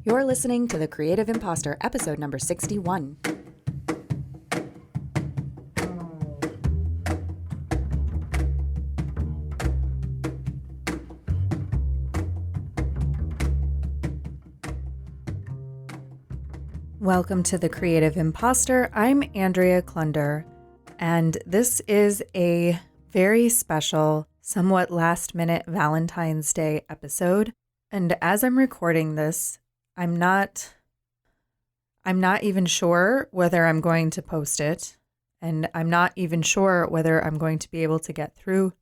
You're listening to The Creative Impostor, episode number 61. Welcome to The Creative Impostor. I'm Andrea Klunder, and this is a very special, somewhat last-minute Valentine's Day episode. And as I'm recording this, I'm not even sure whether I'm going to post it, and I'm not even sure whether I'm going to be able to get through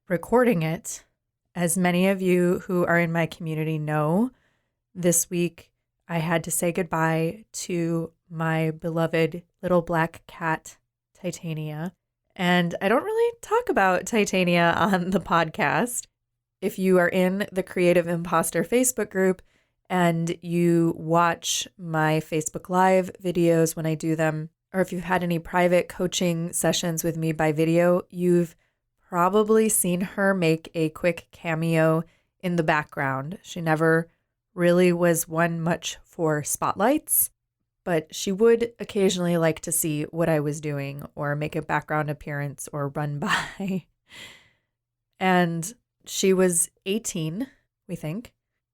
recording it. As many of you who are in my community know, this week I had to say goodbye to my beloved little black cat, Tytania. And I don't really talk about Tytania on the podcast. If you are in the Creative Impostor Facebook group and you watch my Facebook Live videos when I do them, or if you've had any private coaching sessions with me by video, you've probably seen her make a quick cameo in the background. She never really was one much for spotlights, but she would occasionally like to see what I was doing or make a background appearance or run by. And she was 18, we think,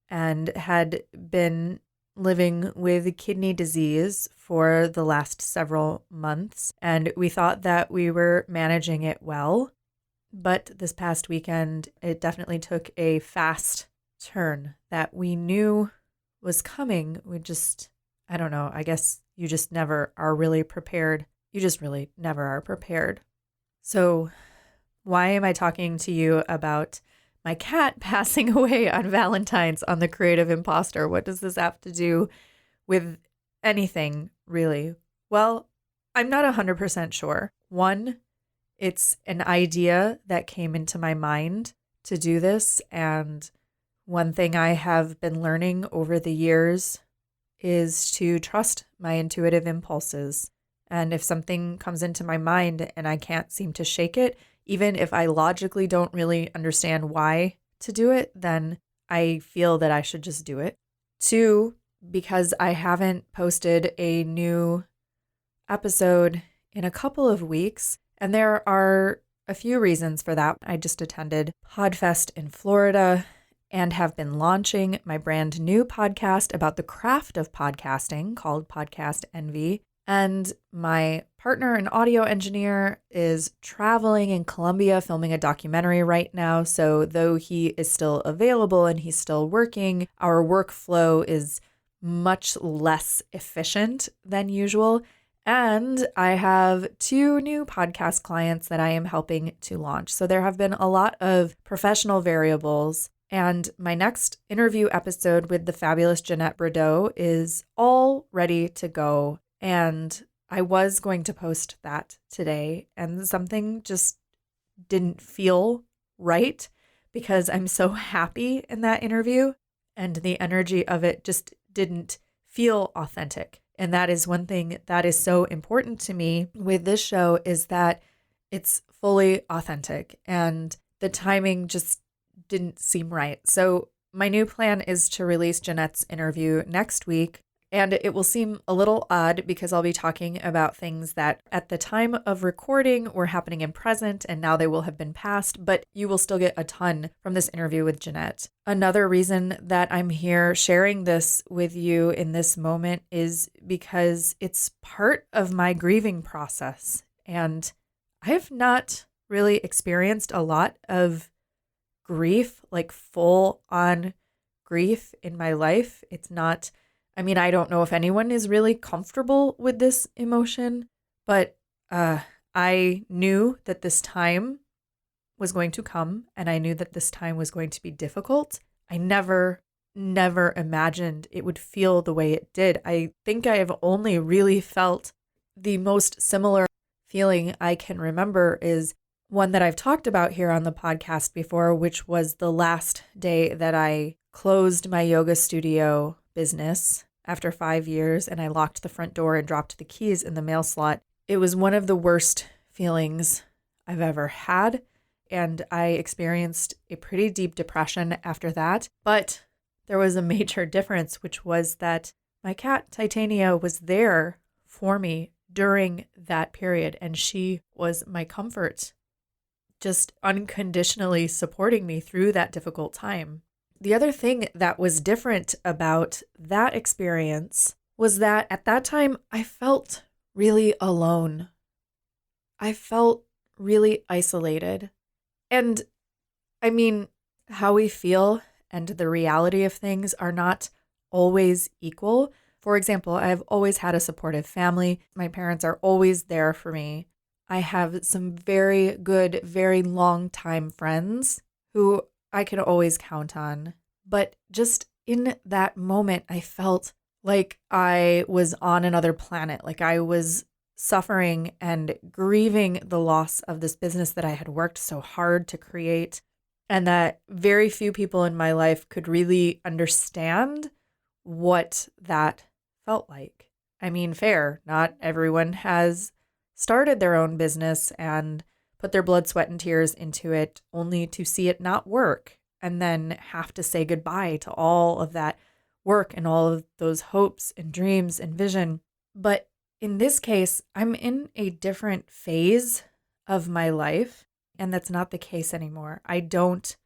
and had been living with kidney disease for the last several months. And we thought that we were managing it well. But this past weekend, it definitely took a fast turn that we knew was coming. I don't know, I guess you just never are really prepared. You just really never are prepared. So why am I talking to you about my cat passing away on Valentine's on the Creative Impostor? What does this have to do with anything, really? Well, I'm not 100% sure. One, it's an idea that came into my mind to do this, and one thing I have been learning over the years is to trust my intuitive impulses. And if something comes into my mind and I can't seem to shake it, even if I logically don't really understand why to do it, then I feel that I should just do it. Two, because I haven't posted a new episode in a couple of weeks, and there are a few reasons for that. I just attended PodFest in Florida and have been launching my brand new podcast about the craft of podcasting called Podcast Envy. And my partner and audio engineer is traveling in Colombia filming a documentary right now. So though he is still available and he's still working, our workflow is much less efficient than usual. And I have 2 new podcast clients that I am helping to launch. So there have been a lot of professional variables. And my next interview episode with the fabulous Jeanette Bordeaux is all ready to go. And I was going to post that today, and something just didn't feel right because I'm so happy in that interview, and the energy of it just didn't feel authentic. And that is one thing that is so important to me with this show, is that it's fully authentic, and the timing just didn't seem right. So my new plan is to release Jeanette's interview next week. And it will seem a little odd because I'll be talking about things that at the time of recording were happening in present, and now they will have been past, but you will still get a ton from this interview with Jeanette. Another reason that I'm here sharing this with you in this moment is because it's part of my grieving process. And I have not really experienced a lot of grief, like full on grief in my life. I don't know if anyone is really comfortable with this emotion, but I knew that this time was going to come, and I knew that this time was going to be difficult. I never imagined it would feel the way it did. I think I have only really felt the most similar feeling I can remember is one that I've talked about here on the podcast before, which was the last day that I closed my yoga studio business after 5 years, and I locked the front door and dropped the keys in the mail slot. It was one of the worst feelings I've ever had, and I experienced a pretty deep depression after that. But there was a major difference, which was that my cat Tytania was there for me during that period, and she was my comfort, just unconditionally supporting me through that difficult time. The other thing that was different about that experience was that at that time, I felt really alone. I felt really isolated. And I mean, how we feel and the reality of things are not always equal. For example, I've always had a supportive family. My parents are always there for me. I have some very good, very long time friends who I can always count on. But just in that moment, I felt like I was on another planet, like I was suffering and grieving the loss of this business that I had worked so hard to create, and that very few people in my life could really understand what that felt like. I mean, fair, not everyone has started their own business and put their blood, sweat, and tears into it only to see it not work and then have to say goodbye to all of that work and all of those hopes and dreams and vision. But in this case, I'm in a different phase of my life, and that's not the case anymore. I don't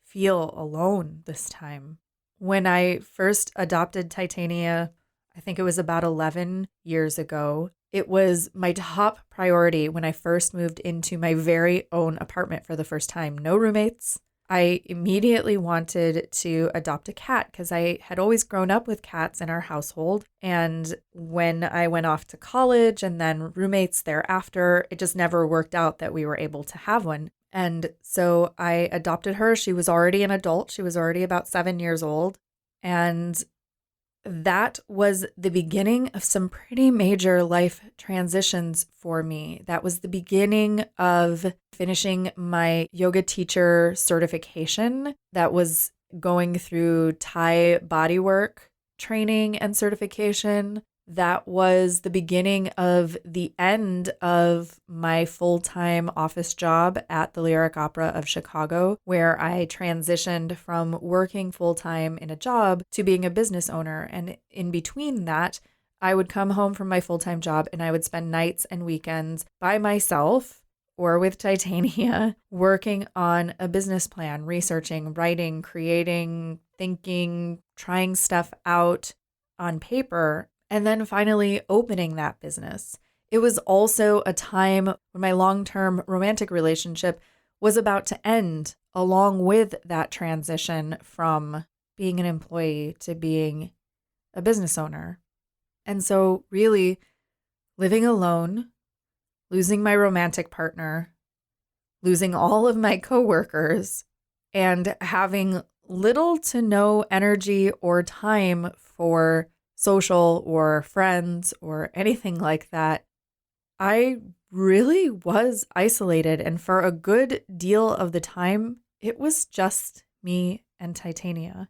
feel alone this time. When I first adopted Tytania, I think it was about 11 years ago, it was my top priority when I first moved into my very own apartment for the first time. No roommates. I immediately wanted to adopt a cat because I had always grown up with cats in our household. And when I went off to college and then roommates thereafter, it just never worked out that we were able to have one. And so I adopted her. She was already an adult. She was already about 7 years old. And that was the beginning of some pretty major life transitions for me. That was the beginning of finishing my yoga teacher certification. That was going through Thai bodywork training and certification. That was the beginning of the end of my full-time office job at the Lyric Opera of Chicago, where I transitioned from working full-time in a job to being a business owner. And in between that, I would come home from my full-time job and I would spend nights and weekends by myself or with Tytania working on a business plan, researching, writing, creating, thinking, trying stuff out on paper, and then finally opening that business. It was also a time when my long-term romantic relationship was about to end, along with that transition from being an employee to being a business owner. And so really living alone, losing my romantic partner, losing all of my coworkers, and having little to no energy or time for social or friends or anything like that, I really was isolated. And for a good deal of the time, it was just me and Tytania.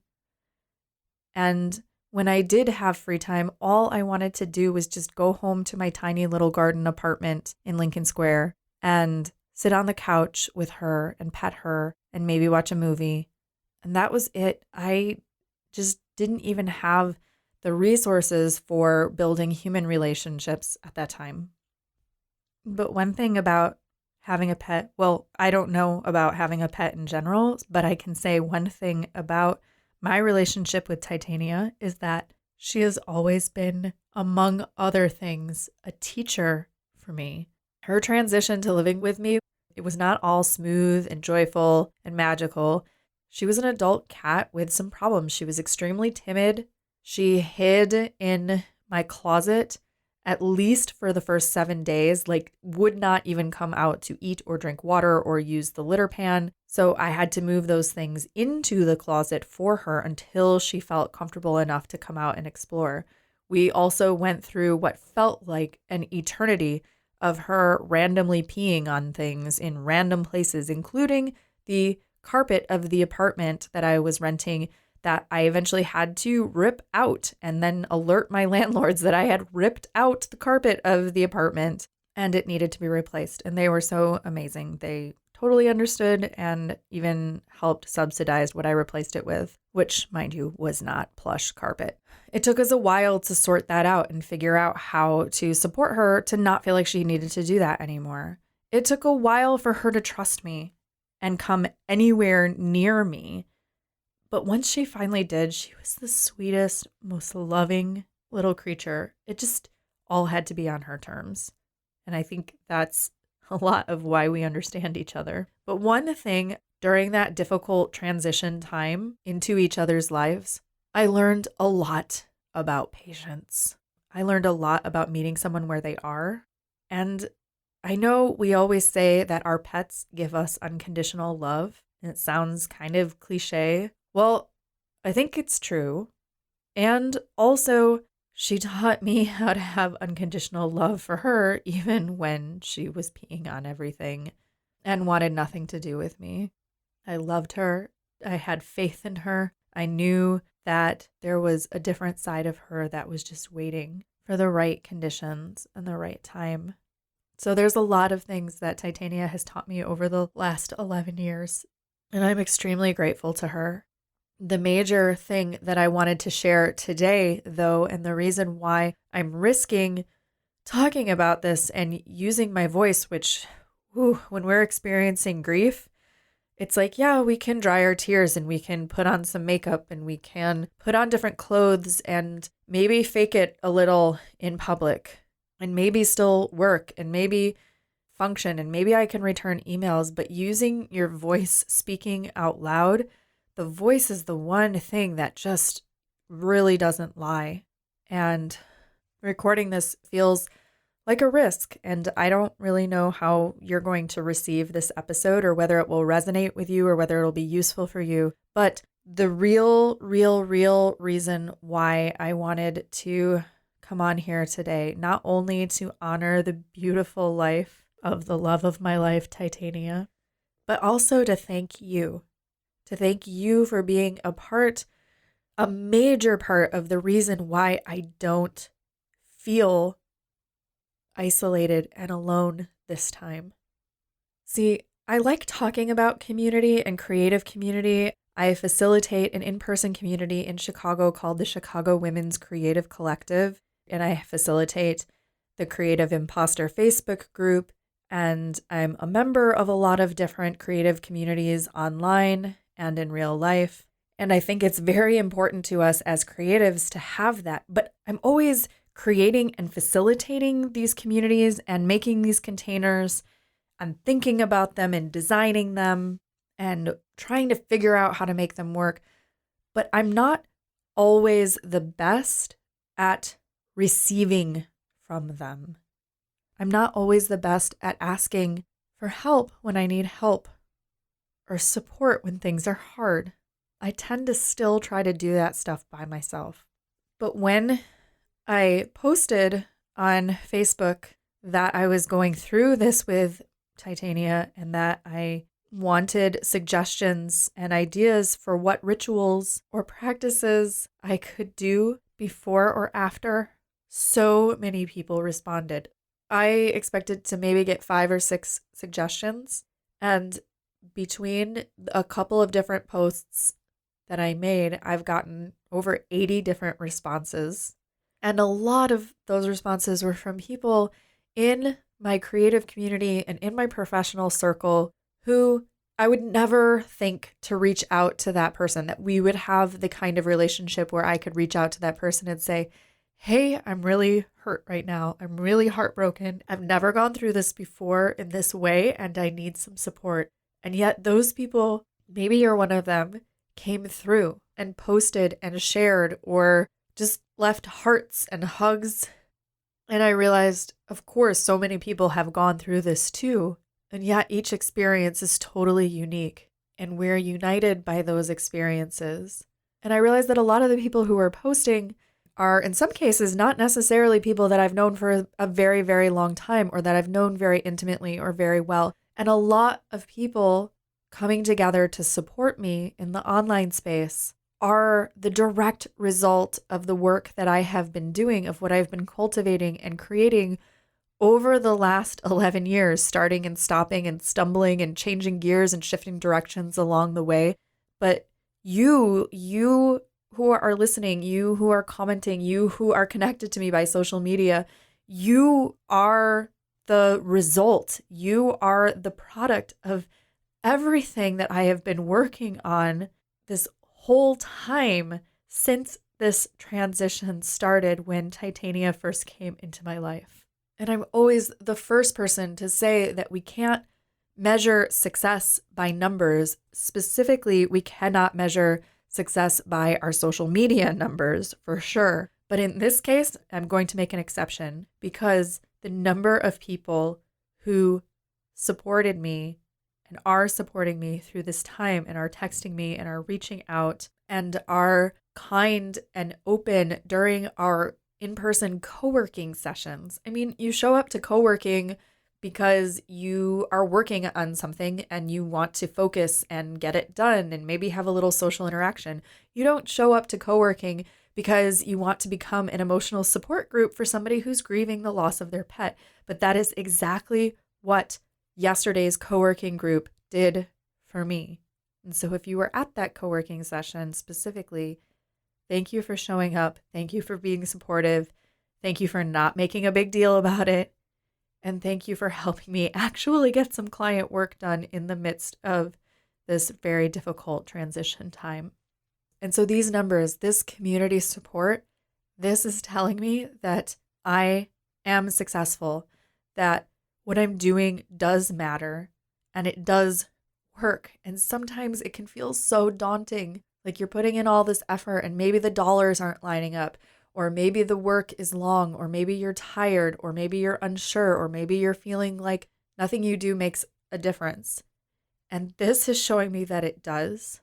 And when I did have free time, all I wanted to do was just go home to my tiny little garden apartment in Lincoln Square and sit on the couch with her and pet her and maybe watch a movie. And that was it. I just didn't even have the resources for building human relationships at that time. But one thing about having a pet, well, I don't know about having a pet in general, but I can say one thing about my relationship with Tytania is that she has always been, among other things, a teacher for me. Her transition to living with me, it was not all smooth and joyful and magical. She was an adult cat with some problems. She was extremely timid. She hid in my closet at least for the first 7 days, like would not even come out to eat or drink water or use the litter pan. So I had to move those things into the closet for her until she felt comfortable enough to come out and explore. We also went through what felt like an eternity of her randomly peeing on things in random places, including the carpet of the apartment that I was renting that I eventually had to rip out and then alert my landlords that I had ripped out the carpet of the apartment and it needed to be replaced. And they were so amazing. They totally understood and even helped subsidize what I replaced it with, which, mind you, was not plush carpet. It took us a while to sort that out and figure out how to support her to not feel like she needed to do that anymore. It took a while for her to trust me and come anywhere near me. But once she finally did, she was the sweetest, most loving little creature. It just all had to be on her terms. And I think that's a lot of why we understand each other. But one thing during that difficult transition time into each other's lives, I learned a lot about patience. I learned a lot about meeting someone where they are. And I know we always say that our pets give us unconditional love, and it sounds kind of cliche. Well, I think it's true. And also, she taught me how to have unconditional love for her, even when she was peeing on everything and wanted nothing to do with me. I loved her. I had faith in her. I knew that there was a different side of her that was just waiting for the right conditions and the right time. So there's a lot of things that Tytania has taught me over the last 11 years, and I'm extremely grateful to her. The major thing that I wanted to share today, though, and the reason why I'm risking talking about this and using my voice, which, when we're experiencing grief, it's like, yeah, we can dry our tears and we can put on some makeup and we can put on different clothes and maybe fake it a little in public and maybe still work and maybe function and maybe I can return emails. But using your voice, speaking out loud, the voice is the one thing that just really doesn't lie. And recording this feels like a risk. And I don't really know how you're going to receive this episode or whether it will resonate with you or whether it'll be useful for you. But the real reason why I wanted to come on here today, not only to honor the beautiful life of the love of my life, Tytania, but also to thank you. To thank you for being a major part of the reason why I don't feel isolated and alone this time. See, I like talking about community and creative community. I facilitate an in-person community in Chicago called the Chicago Women's Creative Collective, and I facilitate the Creative Impostor Facebook group, and I'm a member of a lot of different creative communities online and in real life. And I think it's very important to us as creatives to have that. But I'm always creating and facilitating these communities and making these containers and thinking about them and designing them and trying to figure out how to make them work. But I'm not always the best at receiving from them. I'm not always the best at asking for help when I need help, or support when things are hard. I tend to still try to do that stuff by myself. But when I posted on Facebook that I was going through this with Tytania and that I wanted suggestions and ideas for what rituals or practices I could do before or after, so many people responded. I expected to maybe get 5 or 6 suggestions, and between a couple of different posts that I made, I've gotten over 80 different responses. And a lot of those responses were from people in my creative community and in my professional circle who I would never think to reach out to that person, that we would have the kind of relationship where I could reach out to that person and say, hey, I'm really hurt right now. I'm really heartbroken. I've never gone through this before in this way, and I need some support. And yet those people, maybe you're one of them, came through and posted and shared or just left hearts and hugs. And I realized, of course, so many people have gone through this too. And yet each experience is totally unique. And we're united by those experiences. And I realized that a lot of the people who are posting are, in some cases, not necessarily people that I've known for a very, very long time or that I've known very intimately or very well. And a lot of people coming together to support me in the online space are the direct result of the work that I have been doing, of what I've been cultivating and creating over the last 11 years, starting and stopping and stumbling and changing gears and shifting directions along the way. But you who are listening, you who are commenting, you who are connected to me by social media, you are the result. You are the product of everything that I have been working on this whole time since this transition started when Tytania first came into my life. And I'm always the first person to say that we can't measure success by numbers. Specifically, we cannot measure success by our social media numbers for sure. But in this case, I'm going to make an exception because the number of people who supported me and are supporting me through this time and are texting me and are reaching out and are kind and open during our in-person co-working sessions. I mean, you show up to co-working because you are working on something and you want to focus and get it done and maybe have a little social interaction. You don't show up to co-working because you want to become an emotional support group for somebody who's grieving the loss of their pet. But that is exactly what yesterday's co-working group did for me. And so if you were at that co-working session specifically, thank you for showing up. Thank you for being supportive. Thank you for not making a big deal about it. And thank you for helping me actually get some client work done in the midst of this very difficult transition time. And so these numbers, this community support, this is telling me that I am successful, that what I'm doing does matter and it does work. And sometimes it can feel so daunting, like you're putting in all this effort and maybe the dollars aren't lining up, or maybe the work is long, or maybe you're tired, or maybe you're unsure, or maybe you're feeling like nothing you do makes a difference. And this is showing me that it does.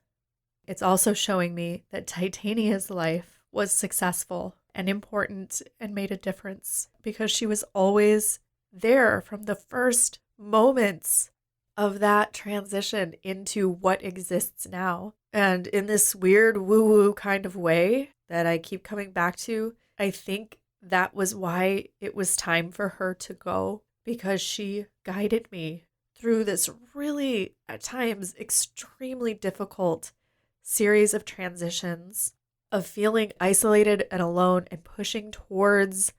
It's also showing me that Tytania's life was successful and important and made a difference because she was always there from the first moments of that transition into what exists now. And in this weird woo-woo kind of way that I keep coming back to, I think that was why it was time for her to go, because she guided me through this really, at times, extremely difficult series of transitions, of feeling isolated and alone and pushing towards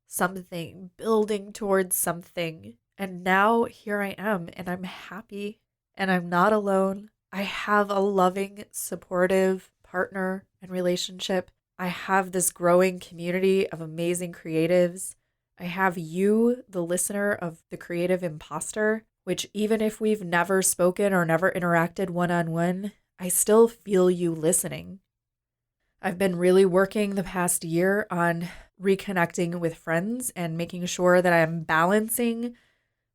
something, building towards something. And now here I am, and I'm happy, and I'm not alone. I have a loving, supportive partner and relationship. I have this growing community of amazing creatives. I have you, the listener of the Creative Impostor, which even if we've never spoken or never interacted one-on-one, I still feel you listening. I've been really working the past year on reconnecting with friends and making sure that I'm balancing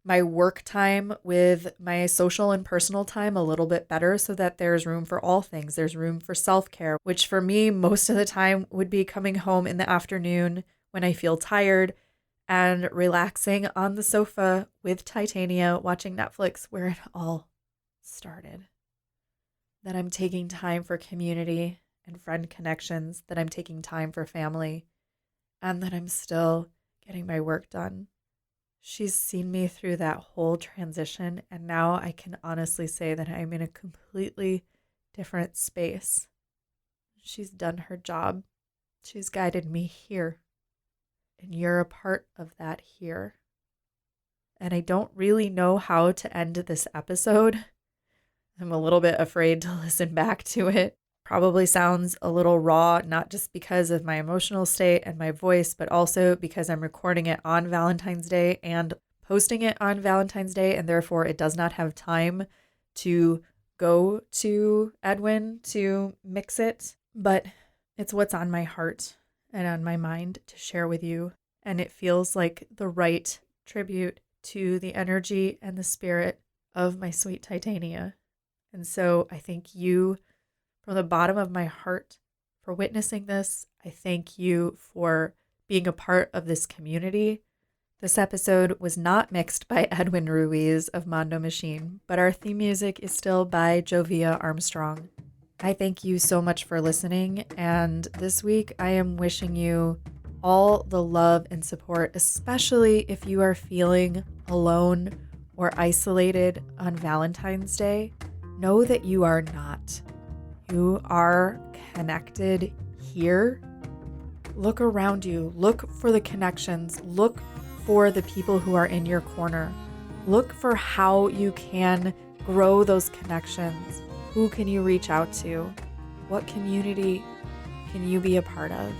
my work time with my social and personal time a little bit better so that there's room for all things. There's room for self-care, which for me, most of the time would be coming home in the afternoon when I feel tired and relaxing on the sofa with Tytania, watching Netflix, where it all started. That I'm taking time for community and friend connections, that I'm taking time for family, and that I'm still getting my work done. She's seen me through that whole transition, and now I can honestly say that I'm in a completely different space. She's done her job. She's guided me here, and you're a part of that here. And I don't really know how to end this episode. I'm a little bit afraid to listen back to it. Probably sounds a little raw, not just because of my emotional state and my voice, but also because I'm recording it on Valentine's Day and posting it on Valentine's Day, and therefore it does not have time to go to Edwin to mix it. But it's what's on my heart and on my mind to share with you, and it feels like the right tribute to the energy and the spirit of my sweet Tytania. And so I thank you from the bottom of my heart for witnessing this. I thank you for being a part of this community. This episode was not mixed by Edwin Ruiz of Mondo Machine, but our theme music is still by Jovia Armstrong. I thank you so much for listening, and this week I am wishing you all the love and support, especially if you are feeling alone or isolated on Valentine's Day. Know that you are not. You are connected here. Look around you. Look for the connections. Look for the people who are in your corner. Look for how you can grow those connections. Who can you reach out to? What community can you be a part of?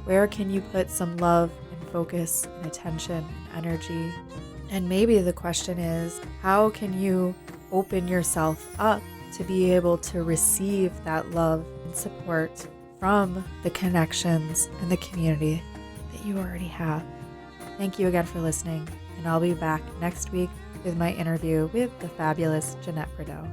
Where can you put some love and focus and attention and energy? And maybe the question is, how can you open yourself up to be able to receive that love and support from the connections and the community that you already have? Thank you again for listening, and I'll be back next week with my interview with the fabulous Jeanette Prideaux.